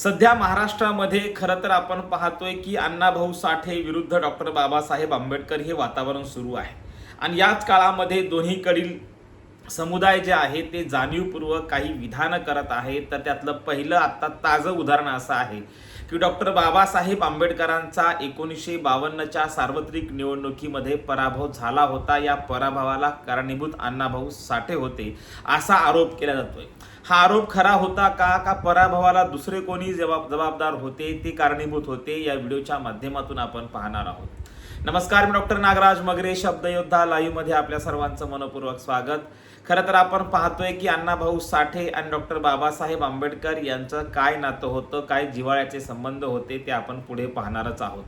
सध्या महाराष्ट्रामध्ये खरं तर आपण पाहतोय की अण्णाभाऊ साठे विरुद्ध डॉक्टर बाबासाहेब आंबेडकर हे वातावरण सुरू आहे. आणि याच काळामध्ये दोन्हीकडील समुदाय जे आहे ते जाणीवपूर्वक काही विधानं करत आहेत. तर त्यातलं पहिलं आत्ता ताजं उदाहरण असं आहे की डॉक्टर बाबासाहेब आंबेडकरांचा 1952च्या सार्वत्रिक निवडणुकीमध्ये पराभव झाला होता. या पराभवाला कारणीभूत अण्णाभाऊ साठे होते असा आरोप केला जातोय. हा आरोप खरा होता का पराभवाला दुसरे कोणी जबाबदार होते, ते कारणीभूत होते? या व्हिडिओच्या माध्यमातून आपण पाहणार आहोत. नमस्कार, मी डॉक्टर नागराज मगरे, शब्दयोद्धा लाईव्ह मध्ये आपल्या सर्वांचं मनपूर्वक स्वागत. खरं तर आपण पाहतोय की अण्णाभाऊ साठे आणि डॉक्टर बाबासाहेब आंबेडकर यांचं काय नातं होतं, काय जिव्हाळ्याचे संबंध होते, ते आपण पुढे पाहणारच आहोत.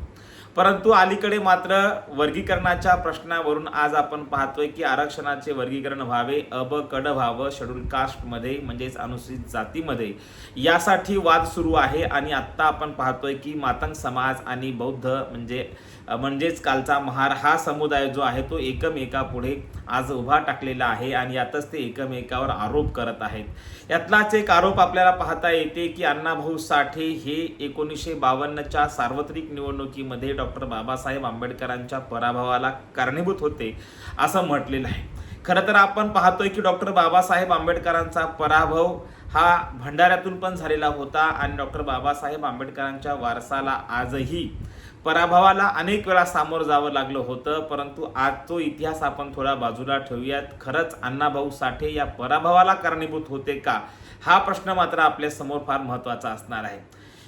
परंतु अलीकडे मात्र वर्गीकरणाच्या प्रश्नावरून आज आपण पाहतोय की आरक्षणाचे वर्गीकरण व्हावे, अब कड व्हावं शेड्यूल कास्टमध्ये म्हणजेच अनुसूचित जातीमध्ये, यासाठी वाद सुरू आहे. आणि आत्ता आपण पाहतोय की मातंग समाज आणि बौद्ध म्हणजेच कालचा महार हा समुदाय जो आहे तो एकमेकापुढे आज उभा टाकलेला आहे आणि यातच ते एकमेकावर आरोप करत आहेत. यातलाच एक आरोप आपल्याला पाहता येते की अण्णाभाऊ साठे हे 1952च्या सार्वत्रिक निवडणुकीमध्ये डॉक्टर बाबासाहेब आंबेडकरांच्या पराभवाला कारणीभूत होते असं म्हटलेलं आहे. खरं तर आपण पाहतोय की डॉक्टर बाबासाहेब आंबेडकरांचा पराभव हा भंडाऱ्यातून पण झालेला होता आणि डॉक्टर बाबासाहेब आंबेडकरांच्या वारसाला आजही पराभवाला अनेक वेळा सामोरं जावं लागलं होतं. परंतु आज तो इतिहास आपण थोडा बाजूला ठेवूयात. खरंच अण्णाभाऊ साठे या पराभवाला कारणीभूत होते का, हा प्रश्न मात्र आपल्या समोर फार महत्त्वाचा असणार आहे.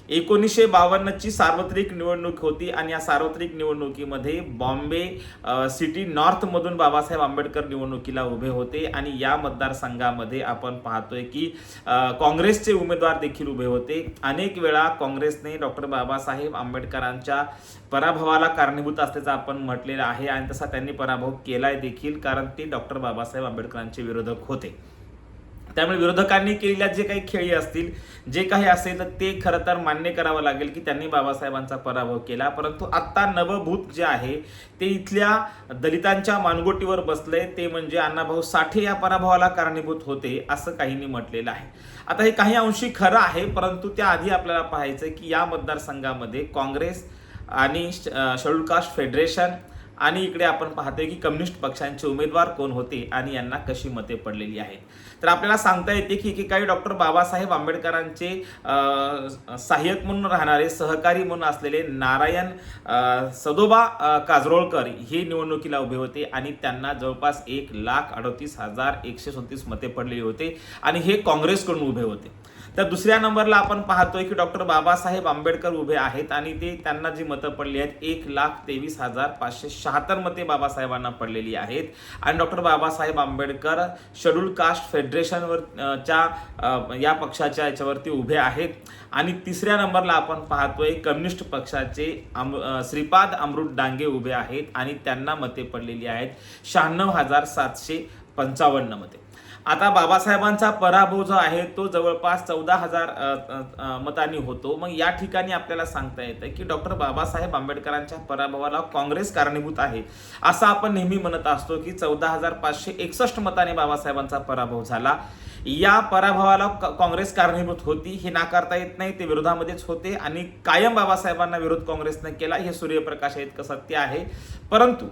1952ची सार्वत्रिक निवडणूक होती आणि या सार्वत्रिक निवडणुकीमध्ये बॉम्बे सिटी नॉर्थ मधून बाबासाहेब आंबेडकर निवडणुकीला उभे होते. आणि या मतदारसंघामध्ये आपण पाहतोय की काँग्रेसचे उमेदवार देखील उभे होते. अनेक वेळा काँग्रेसने डॉक्टर बाबासाहेब आंबेडकरांच्या पराभवाला कारणीभूत असल्याचं आपण म्हटलेलं आहे आणि तसा त्यांनी पराभव केलाय देखील, कारण ते डॉक्टर बाबासाहेब आंबेडकरांचे विरोधक होते. त्यामुळे विरोधकांनी केलेल्या जे काही खेळी असतील, जे काही असेल, तर ते खरं तर मान्य करावं लागेल की त्यांनी बाबासाहेबांचा पराभव केला. परंतु आत्ता नवभूत जे आहे ते इथल्या दलितांच्या मानगोटीवर बसले, ते म्हणजे अण्णाभाऊ साठे या पराभवाला कारणीभूत होते असं काहींनी म्हटलेलं आहे. आता हे काही अंशी खरं आहे, परंतु त्याआधी आपल्याला पाहायचं की या मतदारसंघामध्ये काँग्रेस आणि शेड्यूल कास्ट फेडरेशन आणि इकडे आपण पाहतोय की कम्युनिस्ट पक्षांचे उमेदवार कोण होते आणि यांना कशी मते पडलेली आहेत. तर आपल्याला सांगता येते की एकेकाळी डॉक्टर बाबासाहेब आंबेडकरांचे सहाय्यक म्हणून राहणारे, सहकारी म्हणून असलेले नारायण सदोबा काजरोळकर हे निवडणुकीला उभे होते आणि त्यांना जवळपास 1,38,137 मते पडलेली होते आणि हे काँग्रेसकडून उभे होते. तर दुसऱ्या नंबरला आपण पाहतोय की डॉक्टर बाबासाहेब आंबेडकर उभे आहेत आणि त्यांना जी मतं पडली आहेत 1,23,576 मते बाबासाहेबांना पडलेली आहेत. आणि doctor Babasaheb Ambedkar schedule caste फेडरेशनवरच्या या पक्षाच्या याच्यावरती उभे आहेत. आणि तिसऱ्या नंबरला आपण पाहतोय कम्युनिस्ट पक्षाचे श्रीपाद अमृत डांगे उभे आहेत आणि त्यांना मते पडलेली आहेत 96,755 मते. आता बाबासाहेबांचा पराभव जो आहे तो जवळपास 14,000 मतांनी होतो. मग या ठिकाणी आपल्याला सांगता येतं की डॉक्टर बाबासाहेब आंबेडकरांच्या पराभवाला काँग्रेस कारणीभूत आहे असं आपण नेहमी म्हणत असतो की 14,561 मतांनी बाबासाहेबांचा पराभव झाला. या पराभवाला काँग्रेस कारणीभूत होती हे नाकारता येत नाही, ते विरोधामध्येच होते आणि कायम बाबासाहेबांना विरोध काँग्रेसने केला हे सूर्यप्रकाश इतकं सत्य आहे. परंतु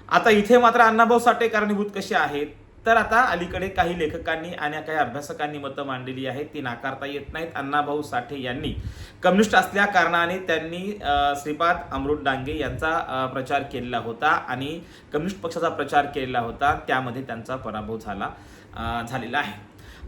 आता इथे मात्र अण्णाभाऊ साठे कारणीभूत कसे आहेत, तर आता अलीकडे काही लेखकांनी आणि काही अभ्यासकांनी मतं मांडलेली आहेत, ती नाकारता येत नाहीत. अण्णाभाऊ साठे यांनी कम्युनिस्ट असल्या कारणाने त्यांनी श्रीपाद अमृत डांगे यांचा प्रचार केलेला होता आणि कम्युनिस्ट पक्षाचा प्रचार केलेला होता, त्यामध्ये त्यांचा पराभव झालेला आहे.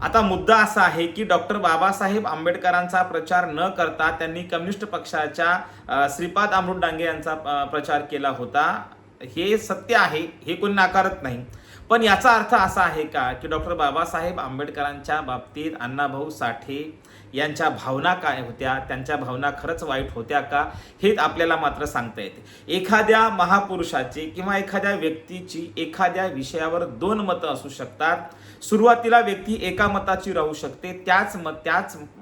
आता मुद्दा असा आहे की डॉक्टर बाबासाहेब आंबेडकरांचा प्रचार न करता त्यांनी कम्युनिस्ट पक्षाच्या श्रीपाद अमृत डांगे यांचा प्रचार केला होता, हे सत्य आहे, हे कोणी नाकारत नाही. पण याचा अर्थ असा आहे का की डॉक्टर बाबासाहेब आंबेडकरांच्या बाबतीत अण्णाभाऊ साठे यांच्या भावना काय होत्या, त्यांच्या भावना खरंच वाईट होत्या का, हे आपल्याला मात्र सांगता येते. एखाद्या महापुरुषाची किंवा एखाद्या व्यक्तीची एखाद्या विषयावर 2 मतं असू शकतात. सुरुवातीला व्यक्ती एका मताची राहू शकते, त्याच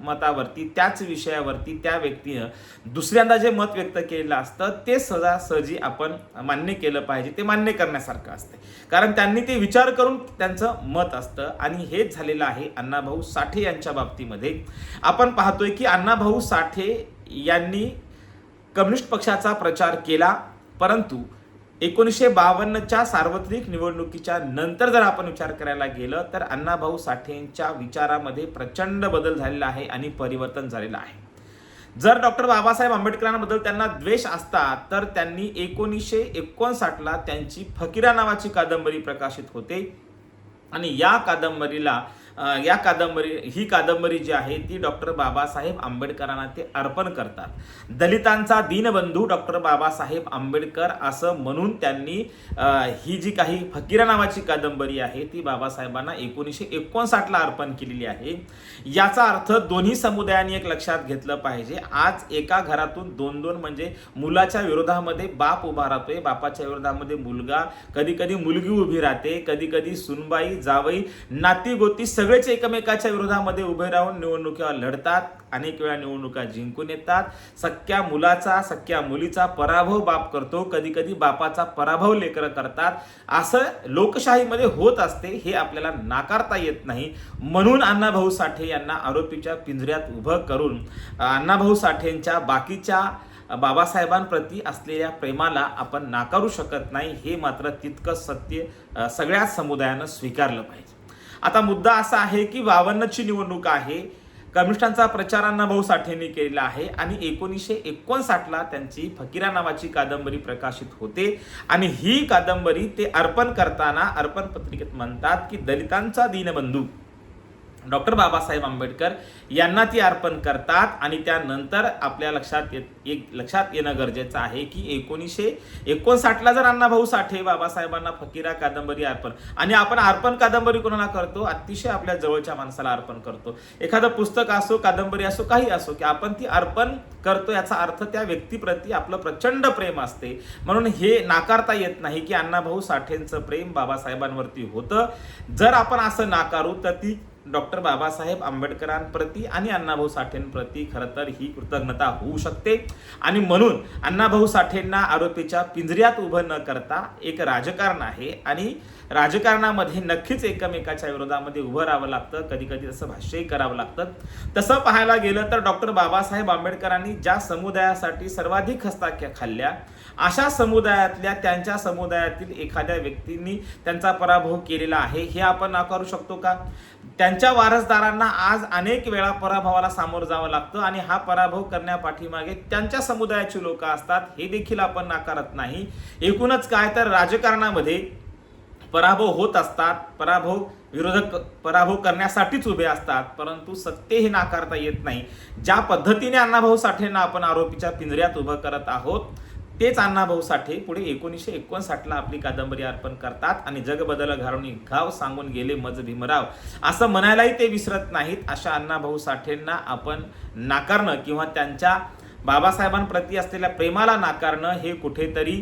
मतावरती त्याच विषयावरती त्या व्यक्तीनं दुसऱ्यांदा जे मत व्यक्त केलेलं असतं ते सहजासहजी आपण मान्य केलं पाहिजे, ते मान्य करण्यासारखं असते, कारण त्यांनी ते ते विचार करून त्यांचं मत असतं आणि हेच झालेलं आहे अण्णाभाऊ साठे यांच्या बाबतीमध्ये. आपण पाहतोय की अण्णाभाऊ साठे यांनी कम्युनिस्ट पक्षाचा प्रचार केला, परंतु 1952च्या सार्वत्रिक निवडणुकीच्या नंतर जर आपण विचार करायला गेलं तर अण्णाभाऊ साठेंच्या विचारामध्ये प्रचंड बदल झालेला आहे आणि परिवर्तन झालेलं आहे. जर डॉक्टर बाबासाहेब आंबेडकरांबद्दल त्यांना द्वेष असता तर त्यांनी 1959ला त्यांची फकीरा नावाची कादंबरी प्रकाशित होते आणि ही कादंबरी जी आहे ती डॉक्टर बाबासाहेब आंबेडकरांना ते अर्पण करतात. दलितांचा दीनबंधू डॉक्टर बाबासाहेब आंबेडकर असं म्हणून त्यांनी ही जी काही फकीरा नावाची कादंबरी आहे ती बाबासाहेबांना 1959ला अर्पण केलेली आहे. याचा अर्थ दोन्ही समुदायांनी एक लक्षात घेतलं पाहिजे. आज एका घरातून दोन म्हणजे मुलाच्या विरोधामध्ये बाप उभा राहतोय, बापाच्या विरोधामध्ये मुलगा, कधी कधी मुलगी उभी राहते, कधी कधी सुनबाई, जावई, नाती गोती सगळेच एकमेकाच्या विरोधामध्ये उभे राहून निवडणुका लढतात. अनेक वेळा निवडणुका जिंकून येतात. सख्या मुलाचा, सख्या मुलीचा पराभव बाप करतो, कधी कधी बापाचा पराभव लेकरं करतात. असं लोकशाहीमध्ये होत असते, हे आपल्याला नाकारता येत नाही. म्हणून अण्णाभाऊ साठे यांना आरोपीच्या पिंजऱ्यात उभं करून अण्णाभाऊ साठेंच्या बाकीच्या बाबासाहेबांप्रती असलेल्या प्रेमाला आपण नाकारू शकत नाही. हे मात्र तितकंच सत्य सगळ्याच समुदायानं स्वीकारलं पाहिजे. आता मुद्दा असा आहे की 52ची निवडणूक आहे. कम्युनिस्टांचा प्रचार अण्णाभाऊ साठेंनी केलेला आहे आणि 1959ला त्यांची फकीरा नावाची कादंबरी प्रकाशित होते आणि ही कादंबरी ते अर्पण करताना अर्पण पत्रिकेत म्हणतात की दलितांचा दीनबंधू डॉक्टर बाबासाहेब आंबेडकर यांना ती अर्पण करतात. आणि त्यानंतर आपल्या लक्षात येणं गरजेचं आहे की 1959ला जर अण्णाभाऊ साठे बाबासाहेबांना फकीरा कादंबरी अर्पण, आणि आपण अर्पण कादंबरी कोणाला करतो? अतिशय आपल्या जवळच्या माणसाला अर्पण करतो. एखादं पुस्तक असो, कादंबरी असो, काही असो, की आपण ती अर्पण करतो याचा अर्थ त्या व्यक्तीप्रती आपलं प्रचंड प्रेम असते. म्हणून हे नाकारता येत नाही की अण्णाभाऊ साठेंचं प्रेम बाबासाहेबांवरती होतं. जर आपण असं नाकारू तर ती डॉक्टर बाबासाहेब आंबेडकरांप्रती आणि अण्णाभाऊ साठेंप्रती खरं तर ही कृतज्ञता होऊ शकते. आणि म्हणून अण्णाभाऊ साठेंना आरोपीच्या पिंजऱ्यात उभं न करता एक राजकारण आहे आणि राजकारणामध्ये नक्कीच एकमेकाच्या विरोधामध्ये उभं राहावं लागतं. कधी कधी तसं भाष्यही करावं लागतं. तसं पाहायला गेलं तर डॉक्टर बाबासाहेब आंबेडकरांनी ज्या समुदायासाठी सर्वाधिक हस्ताख्या खाल्ल्या, अशा त्यांच्या समुदायातील एखाद्या व्यक्तींनी त्यांचा पराभव केलेला आहे, हे आपण नाकारू शकतो का? त्यांच्या वारसदारांना आज अनेक वेळा पराभवाला सामोरं जावं लागतं आणि हा पराभव करण्यापाठीमागे त्यांच्या समुदायाची लोक असतात, हे देखील आपण नाकारत नाही. एकूणच काय तर राजकारणामध्ये पराभव होत असतात, विरोधक पराभव करण्यासाठीच उभे असतात, परंतु सत्य हे नाकारता येत नाही. ज्या पद्धतीने अण्णाभाऊ साठेंना आपण आरोपीच्या पिंजऱ्यात उभं करत आहोत, तेच अण्णाभाऊ साठे पुढे 1959ला आपली कादंबरी अर्पण करतात आणि जग बदल घालून गाव सांगून गेले मज भीमराव असं म्हणायलाही ते विसरत नाहीत. अशा अण्णाभाऊ साठेंना आपण नाकारणं किंवा त्यांच्या बाबासाहेबांप्रती असलेल्या प्रेमाला नाकारणं हे कुठेतरी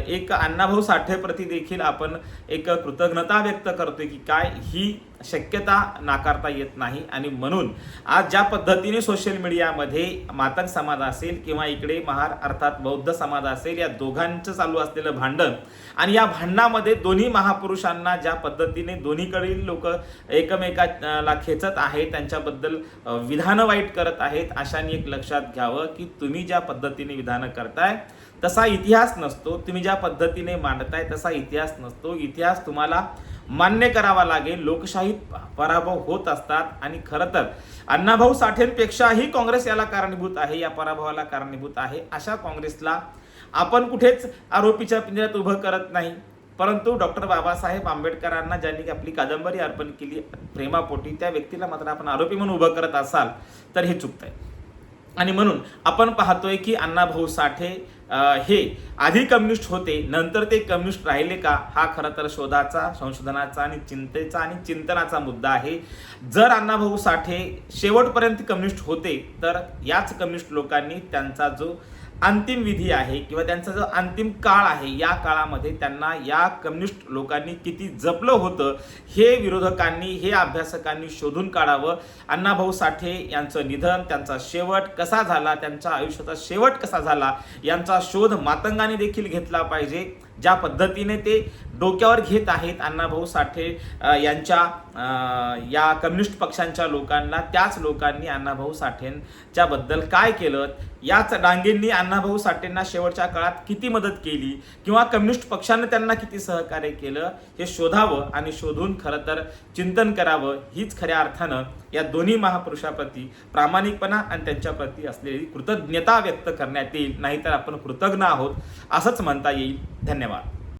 एक अण्णाभाऊ साठेप्रती देखील आपण एक कृतज्ञता व्यक्त करतोय की काय ही शक्यता नाकारता येत नाही. आणि म्हणून आज ज्या पद्धतीने सोशल मीडियामध्ये मातंग समाज असेल किंवा इकडे महार अर्थात बौद्ध समाज असेल, या दोघांचं चालू असलेलं भांडण आणि या भांडणामध्ये दोन्ही महापुरुषांना ज्या पद्धतीने दोन्हीकडील लोक एकमेकाला खेचत आहेत, त्यांच्याबद्दल विधानं वाईट करत आहेत, अशाने एक लक्षात घ्यावं की तुम्ही ज्या पद्धतीने विधानं करताय तसा इतिहास नसतो. तुम्ही ज्या पद्धतीने मांडताय तसा इतिहास नसतो. इतिहास तुम्हाला मान्य करावा लागेल. लोकशाहीत पराभव होत असतात आणि खरं तर अण्णाभाऊ साठेंपेक्षाही काँग्रेस याला कारणीभूत आहे, या पराभवाला कारणीभूत आहे. अशा काँग्रेसला आपण कुठेच आरोपीच्या पिंजऱ्यात उभं करत नाही, परंतु डॉक्टर बाबासाहेब आंबेडकरांना ज्यांनी आपली कादंबरी अर्पण केली प्रेमापोटी, त्या व्यक्तीला मात्र आपण आरोपी म्हणून उभं करत असाल तर हे चुकतंय. आणि म्हणून आपण पाहतोय की अण्णाभाऊ साठे हे आधी कम्युनिस्ट होते, नंतर ते कम्युनिस्ट राहिले का, हा खरं तर शोधाचा, संशोधनाचा आणि चिंतेचा आणि चिंतनाचा मुद्दा आहे. जर अण्णाभाऊ साठे शेवटपर्यंत कम्युनिस्ट होते तर याच कम्युनिस्ट लोकांनी त्यांचा जो अंतिम विधी आहे किंवा त्यांचा जो अंतिम काळ आहे, या काळामध्ये त्यांना या कम्युनिस्ट लोकांनी किती जपलं होतं हे विरोधकांनी, हे अभ्यासकांनी शोधून काढावं. अण्णाभाऊ साठे यांचं निधन, त्यांचा शेवट कसा झाला, त्यांच्या आयुष्याचा शेवट कसा झाला, यांचा शोध मातंगाने देखील घेतला पाहिजे. ज्या पद्धतीने ते डोक्यावर घेत आहेत अण्णाभाऊ साठे यांच्या या कम्युनिस्ट पक्षांच्या लोकांना, त्याच लोकांनी अण्णाभाऊ साठेंच्या बद्दल काय केलं, याच डांगेंनी अण्णाभाऊ साठेंना शेवटच्या काळात किती मदत केली किंवा कम्युनिस्ट पक्षानं त्यांना किती सहकार्य केलं हे शोधावं आणि शोधून खरं तर चिंतन करावं, हीच खऱ्या अर्थानं या दोन्ही महापुरुषाप्रती प्रामाणिकपणा आणि त्यांच्याप्रती असलेली कृतज्ञता व्यक्त करण्यात येईल. नाहीतर आपण कृतज्ञ आहोत असंच म्हणता येईल. धन्यवाद.